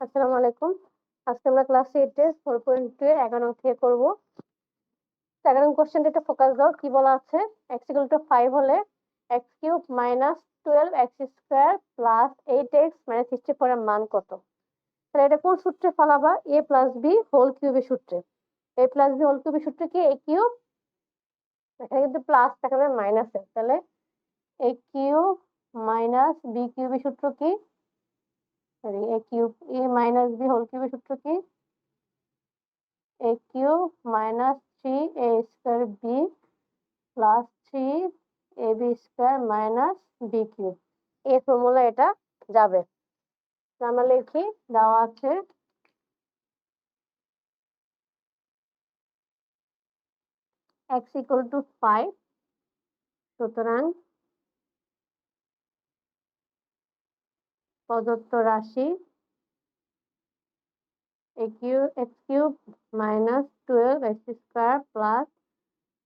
আসসালামু আলাইকুম। আজকে আমরা ক্লাস 8 এর 4.2 এর 11 নং থেকে করব। 11 নং কোশ্চেনটা একটু ফোকাস দাও। কি বলা আছে? x = 5 হলে x³ - 12x² + 8x - 64 এর মান কত? তাহলে এটা কোন সূত্রে ফলাবা? a + b হোল কিউবের সূত্রে। a + b হোল কিউবের সূত্রে কি? a কিউব, এখানে কিন্তু প্লাস এখানে মাইনাস এর, তাহলে a কিউব - b কিউবের সূত্র কি? Sorry, a cube a - b whole কিউবের সূত্র কি? a cube minus 3a² b plus 3ab² minus b cube। এই ফর্মুলা এটা যাবে। আমরা লিখি, দেওয়া আছে x = 5, সুতরাং প্রদত্ত রাশি x³ - 12x² plus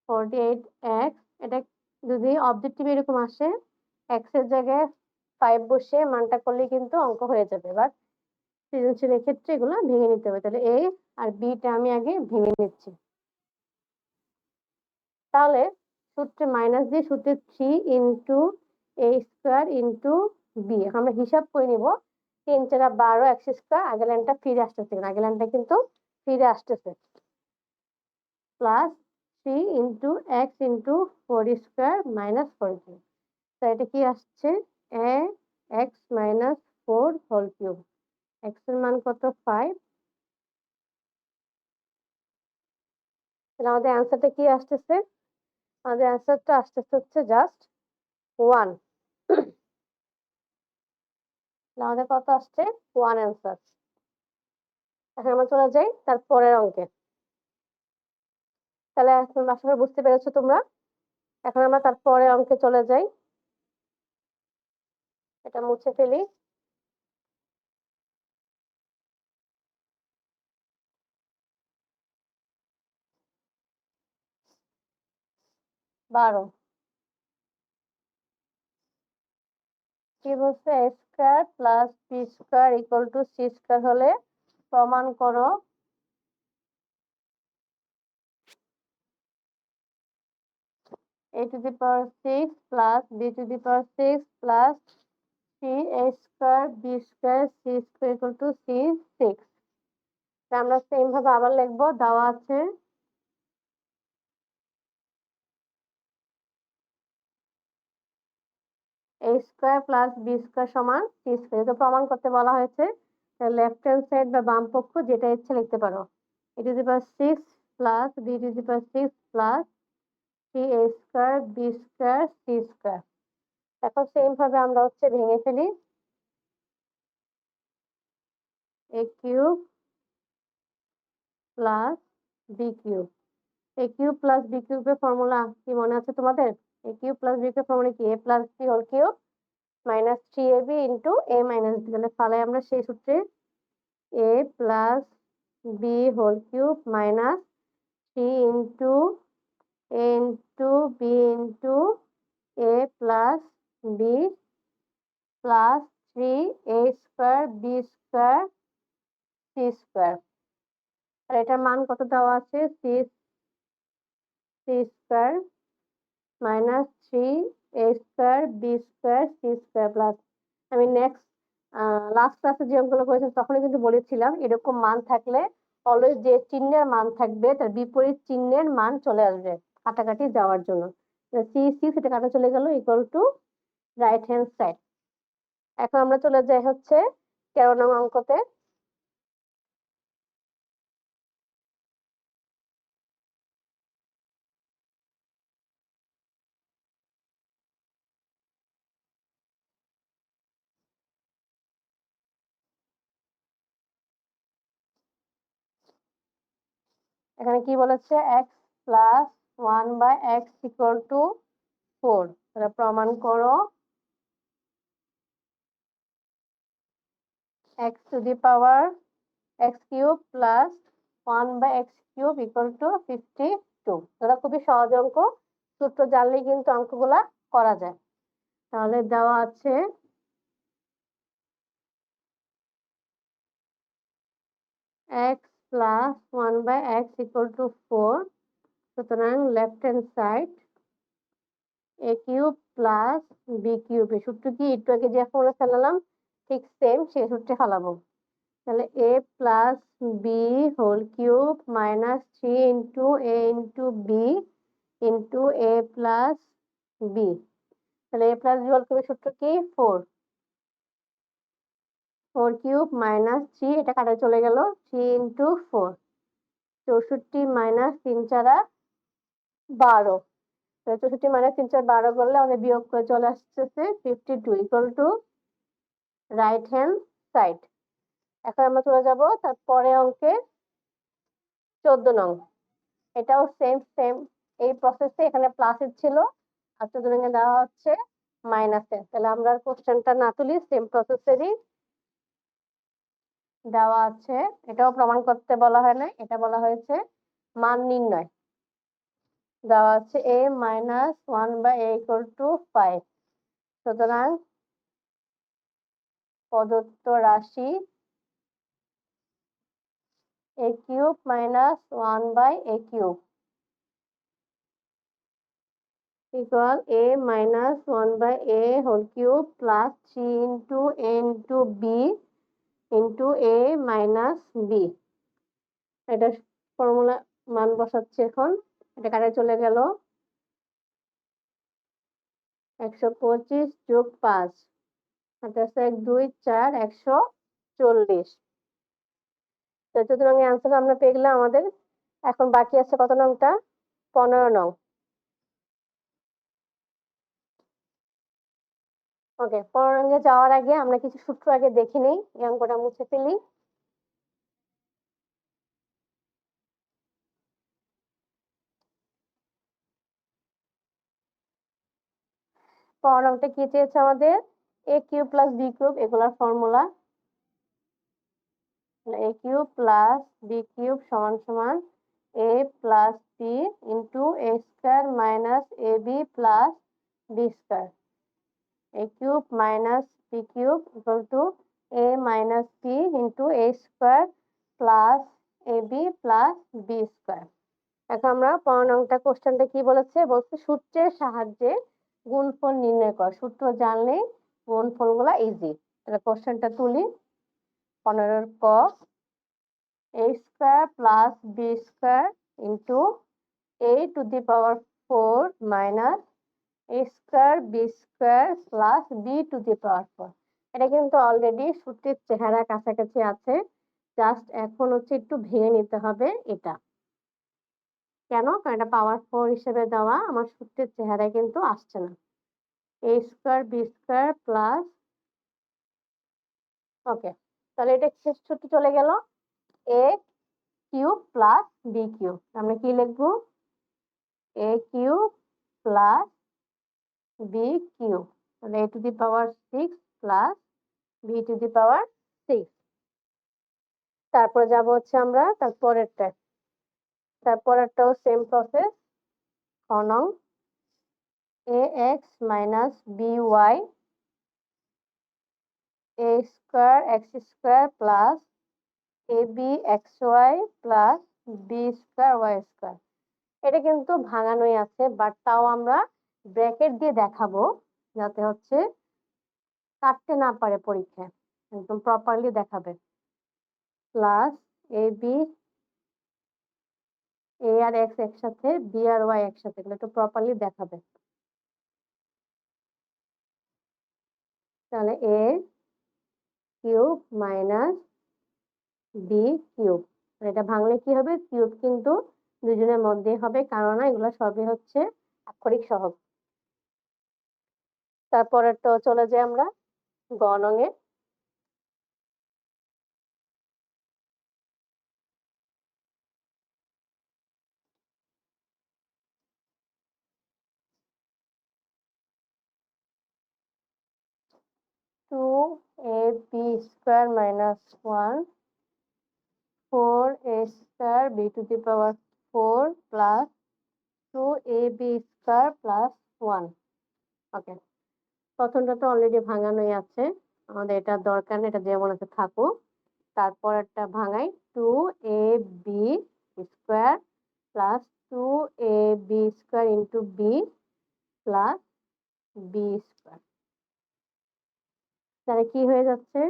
48x, এটা যদি অবজেক্টিভ এরকম আসে x এর জায়গায় 5 বসে মানটা করলে কিন্তু অঙ্ক হয়ে যাবে। এবার সৃজনশীলের ক্ষেত্রে এগুলো ভেঙে নিতে হবে। তাহলে a আর b টা আমি আগে ভেঙে নিচ্ছি। তাহলে সূত্রে মাইনাস দিয়ে সূত্রে 3 × a² × b। আমরা হিসাব করে নিব 3 × 4 = 12, x², আগের লাইনটা ফিরে আসতেছে, আগের লাইনটা কিন্তু ফিরে আসতেছে, প্লাস 3 × x × 4² - 4cube। তো এটা কি আসছে? x - 4 whole cube. x এর মান কত? 5। তাহলে আমাদের অ্যান্সারটা কি আসতেছে? আমাদের অ্যান্সারটা আসতেছে হচ্ছে জাস্ট 1। আমাদের কত আসছে? 1 অ্যান্সার। এখন আমরা চলে যাই তার পরের অঙ্কে। তাহলে এখন আশা করি বুঝতে পেরেছো তোমরা। এখন আমরা তার পরের অঙ্কে চলে যাই। এটা মুছে ফেলি। বারো। কি বলছে? a² + b² = c² হলে প্রমাণ করো a⁶ + b⁶ + c² b² c² c6। আমরা সেম ভাবে আবার লিখবো, দেওয়া আছে a² + b² = c²। এটা প্রমাণ করতে বলা হয়েছে, লেফট হ্যান্ড সাইড বা বাম পক্ষ যেটা ইচ্ছে লিখতে পারো। a⁶ + b⁶ + c² b² c²। এখন সেম ভাবে আমরা ভেঙে ফেলি। a³ + b³ a³ + b³ এর ফর্মুলা কি মনে আছে তোমাদের? a³ + b³ ফর্মুলা কি? a + b whole cube minus 3ab into a minus b। তাহলে ফালাই আমরা সেই সূত্রে a plus b whole cube minus 3 into a into b into a plus b plus 3a² b² c²। আর এটার মান কত দেওয়া আছে? c² minus 3a² b² c² plus, আমি নেক্সট লাস্ট ক্লাসে যে অঙ্কগুলো করেছিলাম তখন কিন্তু বলেছিলাম এরকম মান থাকলে অলওয়েজ যে চিহ্নের মান থাকবে তার বিপরীত চিহ্নের মান চলে আসবে কাটাকাটি যাওয়ার জন্য। c সেটা কাটা চলে গেল, = রাইট হ্যান্ড সাইড। এখন আমরা চলে যাই হচ্ছে 13 নং অঙ্কতে। এখানে কি বলেছে? x + 1/x = 4। তাহলে প্রমাণ করো x³ + 1/x³ = 52। এটা খুবই সহজ অঙ্ক, সূত্র জানলেই কিন্তু অঙ্কগুলা করা যায়। তাহলে দেওয়া আছে x plus 1 by x equal to 4. সুতরাং left hand side a cube plus b cube, এই সূত্র কি একটু আগে যে ফর্মুলা ফেলালাম ঠিক সেম সেই সূত্রে ফেলাবো। তাহলে a plus b whole cube minus 3 into a into b into a plus b। তাহলে a প্লাস b হোল কিউবের সূত্র কি 4 কিউব মাইনাস 3, এটা কাটা চলে গেল 3 ইন্টু 4, 64 মাইনাস 3 4 12। 64 মাইনাস 3 4 12 করলে আমাদের বিয়োগ করে চলে আসতেছে 52 equal to right hand side. এখন আমরা চলে যাব তারপরে অঙ্কে 14 নং। এটাও সেম এই প্রসেসে এখানে প্লাসের ছিল আর 14 নং এ দেওয়া হচ্ছে মাইনাসের। তাহলে আমরা কোশ্চেনটা না তুলি, সেম প্রসেসেরই দেওয়া আছে। এটাও প্রমাণ করতে বলা হয় না, এটা বলা হয়েছে মান নির্ণয়। দেওয়া আছে a minus 1 by a equal to 5। সুতরাং প্রদত্ত রাশি a cube minus 1 by a cube equal a minus 1 by a whole cube plus 3 into a into b into a minus b। এটা ফর্মুলা মান বসাচ্ছি এখন। এটা কাটে চলে গেল 125 যোগ 5, 1 2 4 140। 14 নং এর आंसर আমরা পেয়ে গেলাম। আমাদের এখন বাকি আছে কত নংটা? 15 নং। ওকে, 15 নং এ যাওয়ার আগে আমরা কিছু সূত্র আগে দেখে নেই, এই অঙ্কটা মুছে ফেলি। নংটা কি চেয়েছে আমাদের? a cube plus b cube, এগুলার formula a cube plus b cube সমান সমান a plus b into a square minus ab plus b square. a cube minus b cube equal to a minus b into a square plus ab plus b square. এখন আমরা 15 নংটা কোশ্চেনটা কি বলেছে? বলছে সূত্রের সাহায্যে গুণফল নির্ণয় কর। সূত্র জানলে গুণফলগুলো ইজি। তাহলে কোশ্চেনটা তুলি। 15 ক a square plus b square into a to the power 4 minus a square b square plus b to the power 4। এটা কিন্তু অলরেডি সূত্রের চেহারা কাছাকাছি আছে, জাস্ট এখন হচ্ছে একটু ভেঙে নিতে হবে এটা। কেন? কারণ এটা পাওয়ার 4 হিসেবে দেওয়া, আমার সূত্রের চেহারায় কিন্তু আসছে না। a square b square plus, okay, তাহলে এটা শেষ সূত্র চলে গেল a cube plus b cube. আমরা কি লিখবো? a cube plus b cube, তাহলে a to the power 6 plus b to the power 6। তারপর যাব হচ্ছে আমরা তারপরেরটাও সেম প্রসেস। খ নং ax minus by a square x square plus ab xy plus b square y square. এটা কিন্তু ভাঙানোই আছে, বাট তাও আমরা ব্র্যাকেট দিয়ে দেখাবো যাতে হচ্ছে কাটতে না পারে পরীক্ষায়, একদম প্রপারলি দেখাবে। প্লাস ab, a আর x একসাথে, b আর y একসাথে, এগুলো একটু প্রপারলি দেখাবে। তাহলে a cube minus b cube, এটা ভাঙলে কি হবে? কিউব কিন্তু দুজনের মধ্যেই হবে, কারণ এগুলো সবই হচ্ছে আক্ষরিক সহগ। তারপরেরটা চলে যাই আমরা গ নং এ। Two A B square minus 1 4a square b to the power 4 plus 2ab square plus 1। Okay, প্রথমটা তো অলরেডি ভাঙানোই আছে, আমাদের এটা দরকার নেই, এটা যেমন আছে থাকুক। তারপর একটা ভাঙাই 2ab square plus 2ab square into B plus B square. তাহলে কি হয়ে যাচ্ছে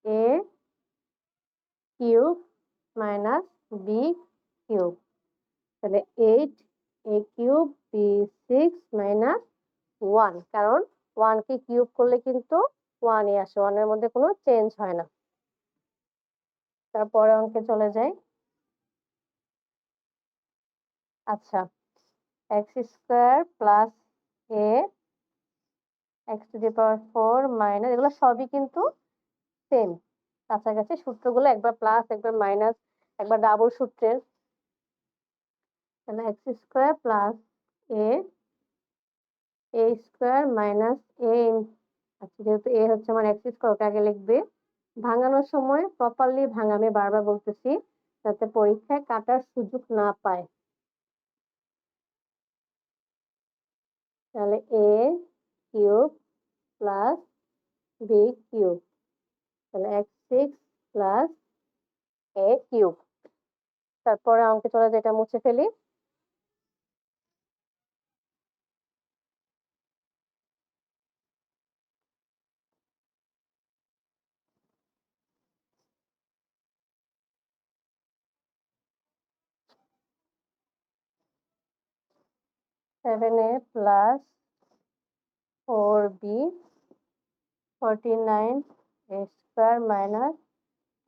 A cube minus B cube, তাহলে 8a কিউব বি 6 মাইনাস 1, কারণ 1 কে কিউব করলে কিন্তু 1ই আসে, 1 এর মধ্যে কোনো চেঞ্জ হয় না। তারপরে অঙ্কে চলে যাই। আচ্ছা, x square plus A x two the power 4 minus, এগুলো সবই কিন্তু সেম, কাছাকাছি। সূত্রগুলো একবার প্লাস একবার মাইনাস একবার ডাবল সূত্রের। তাহলে এক্স স্কোয়ার প্লাস এ এ স্কোয়ার মাইনাস এ, আচ্ছা যেহেতু এ হচ্ছে আমার এক্স স্কোয়ার, ওকে আগে লিখবে। ভাঙানোর সময় প্রপারলি ভাঙাবে, বারবার বলতেছি, যাতে পরীক্ষায় কাটার সুযোগ না পায়। তাহলে এ কিউব প্লাস বি কিউব, তাহলে এক্স 6 প্লাস এ কিউব। তারপরে অঙ্কে চলে যেটা মুছে ফেলি। 7a plus 4b 49 a square minus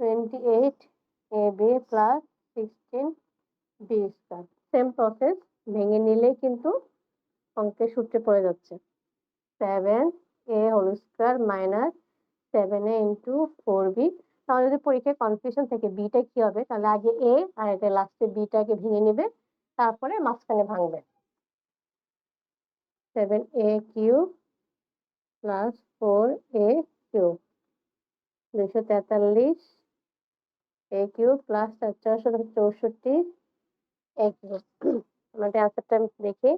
28ab plus 16b square. Same process, ভেঙে নিলেই কিন্তু অঙ্কের সূত্রে পড়ে যাচ্ছে। 7a whole square minus 7a into 4b। তাহলে যদি পরীক্ষায় কনফিউশন থেকে বিটা কি হবে, তাহলে আগে এ আর এটা লাস্টে বিটাকে ভেঙে নেবে, তারপরে মাঝখানে ভাঙবে। 7a cube plus 4a cube 243 a cube plus 464 a cube. আমরা অ্যান্সারটা দেখি,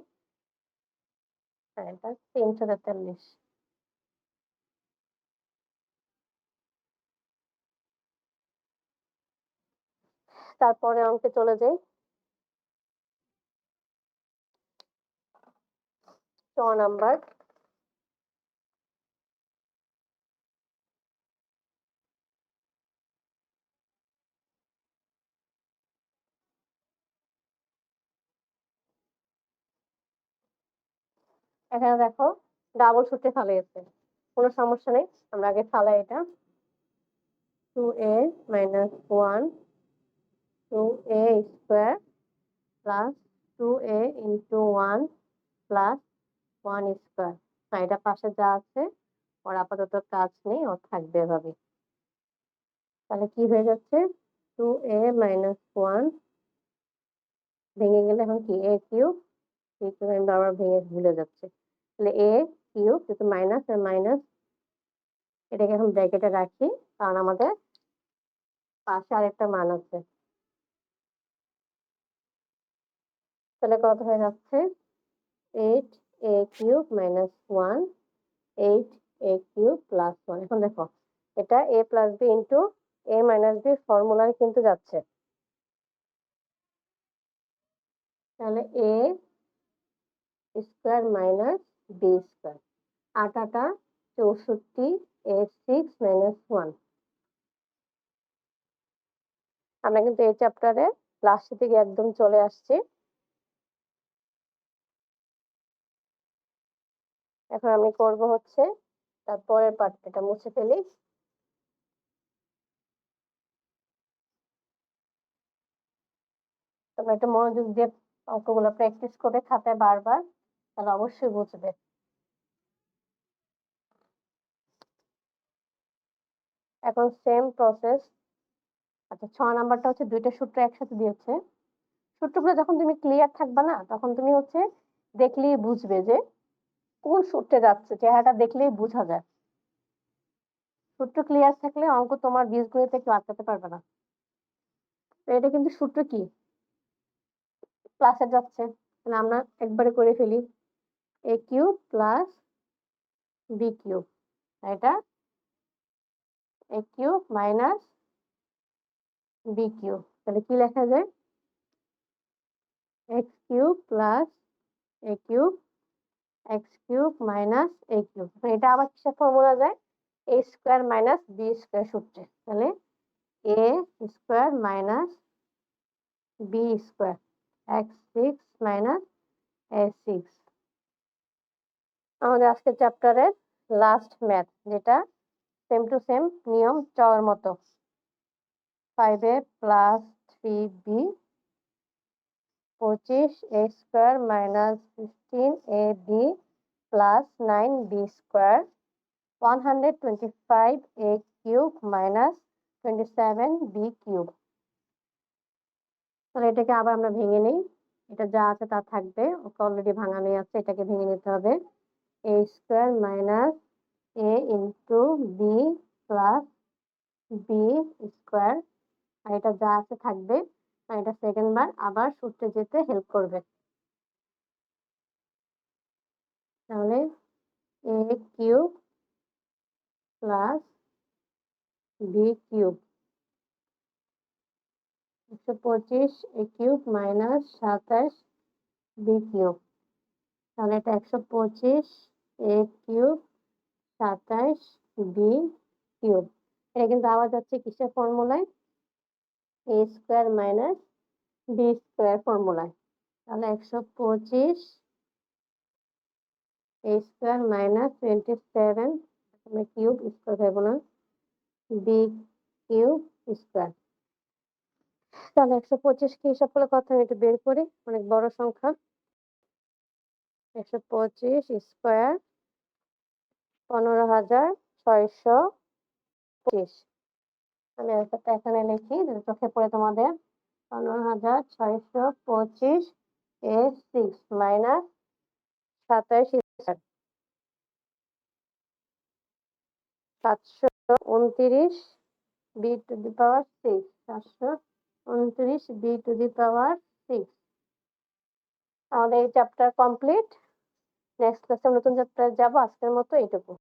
এটা 343। তারপরে অঙ্কে চলে যাই। 6 নাম্বার। এখানে দেখো ডাবল সূত্রে ফালাইছে, কোনো সমস্যা নেই, আমরা আগে ফালাই এটা। 2a minus 1 2a square plus 2a into 1 plus 1 square. এটা পাশে যা আছে ওর আপাতত কাজ নেই, ও থাকবে এভাবে। তাহলে কি হয়ে যাচ্ছে 2a মাইনাস 1 ভেঙে গেলে এখন কি a কিউব, আমি বারবার ভেঙে ভুলে যাচ্ছে। তাহলে a কিউব যেহেতু মাইনাস আর মাইনাস, এটাকে এখন ব্র্যাকেটে রাখি, কারণ আমাদের পাশে আরেকটা মান আছে। তাহলে কত হয়ে যাচ্ছে 8a cube minus 1 8a cube plus 1। এখন দেখো এটা a plus B into a minus B ফর্মুলায় কিন্তু যাচ্ছে, তাহলে a square minus B square. 8 8 64 a 6 মাইনাস 1। আমরা কিন্তু এই চ্যাপ্টারে লাস্টের দিকে একদম চলে আসছি। এখন আমি করব হচ্ছে তারপরের পার্টটা, এটা মুছে ফেলি। তোমরা একটু মনোযোগ দিয়ে অঙ্কগুলো প্র্যাকটিস করে খাতায় বারবার, তাহলে অবশ্যই বুঝবে। এখন সেম প্রসেস। আচ্ছা 6 নাম্বারটা হচ্ছে দুইটা সূত্র একসাথে দিয়েছে। সূত্রগুলো যখন তুমি ক্লিয়ার থাকবে না, তখন তুমি হচ্ছে দেখলেই বুঝবে যে কোন সূত্রে যাচ্ছে, চেহারাটা দেখলেই বোঝা যায়। সূত্র ক্লিয়ার থাকলে অঙ্ক তোমার বীজগণিতে কেউ আটকাতে পারবে না। তো এটা কিন্তু সূত্র কি ক্লাসে যাচ্ছে, তাহলে আমরা একবারে করে ফেলি। a cube plus B cube, এটা a cube minus B cube. তাহলে কি লেখা যায়? X cube plus A cube X cube minus A cube. এটা আবার কিসের ফর্মুলা যায়? A square minus B square সূত্রে। তাহলে A square minus B square X six minus A six. আমাদের আজকের চ্যাপ্টারের লাস্ট ম্যাথ, যেটা সেম টু সেম নিয়ম চাওয়ার মতো। 5a plus 3b 25a square minus 15ab plus 9b square 125a cube minus 27b cube. তাহলে এটাকে আবার আমরা ভেঙে নিই। এটা যা আছে তা থাকবে, ওকে অলরেডি ভাঙানোই আছে, এটাকে ভেঙে নিতে হবে। a square minus a into B plus B square, আর এটা যা আছে থাকবে, আর এটা সেকেন্ড বার আবার সূত্রে যেতে হেল্প করবে। তাহলে এ কিউব প্লাস বি কিউব 125 এ কিউব মাইনাস 27 বি কিউব। তাহলে এটা 125 এ কিউব 27 বি কিউব। এটা কিন্তু আবার যাচ্ছে কিসের ফর্মুলায়? এ স্কোয়ার মাইনাস বি স্কোয়ার ফর্মুলায়। তাহলে 125 এ স্কোয়ার মাইনাস 27, আমরা কিউব স্কোয়ার দেবো না, বি কিউব স্কোয়ার। তাহলে 125 কে হিসাব করলে কত হয়? এটা বের করি, অনেক বড় সংখ্যা। 125 স্কোয়ার 15,625। আমি আনসারটা এখানে লিখি, চোখে পড়ে তোমাদের। 15,625 A six minus 27 729 B to the power 6, 729 B to the power 6। আমাদের এই চ্যাপ্টার কমপ্লিট। নেক্সট ক্লাসে নতুন চ্যাপ্টার যাবো। আজকের মতো এইটুকু।